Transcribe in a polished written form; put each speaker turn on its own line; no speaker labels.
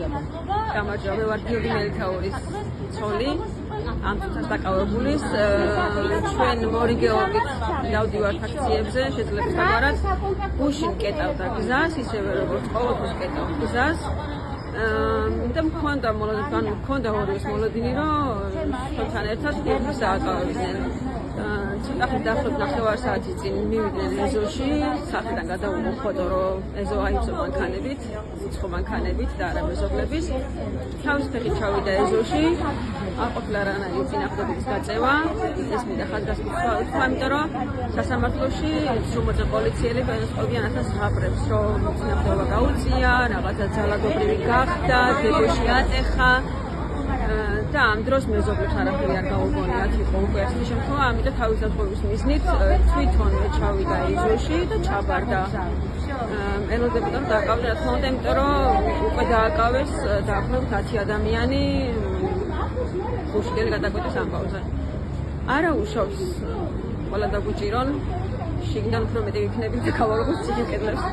გამარჯობა, მე ვარ გიორგი მელიქაურის ცოლი. ამ წუთას დაკავებული ჩვენ მორიგეობით დავდივართ აქციებზე, შეძლებს თამარად. გუშინ კეტავდა გზას, ისევე როგორც ყოველთვის კეტავ გზას. და მქონდა ორივეს მოლოდინი, რომ ჩვენთან ერთად გიორგის დააკავებდნენ. ცოტა ხნით დაახლოებით 9 საათის წინ მივიდნენ ეზოში, სახიდან გადავიღო ფოტო, რომ ეზო აიწო მანქანებით, სიცხო მანქანებით და არა მეზობლების. თავის ფეხით ჩავიდა ეზოში, არ ყოფილა რანაირი წინააღმდეგობის გაწევა, ეს მინდა ხაზგასმით ვთქვა, იმიტომ რომ სასამართლოში სრუმოწე პოლიციელები ყვებიან ახალ ზღაპრებს, რომ წინააღმდეგობა გაუწია, რაღაცა ძალადობრივი გახდა, დებოში ატეხა. და ამ დროს მეზობლებს არაფერი არ გაუგონიათ, იყო უკვე ასეთი შემთხვევა, ამიტომ თავის დათხოვების მიზნით თვითონ ჩავიდა ეზოში და ჩაბარდა. ელოდებოდა რომ დააკავდა, რა თქმა უნდა, იმიტომ რომ უკვე დააკავეს დაახლოებით 10 ადამიანი გუშინელი გადაკვეთის ამბავზე. არა უშავს ყველა დაგვიჭირონ, შიგნიდან უფრო მეტი ვიქნებით და გავარღვევთ ციხე კედლებს.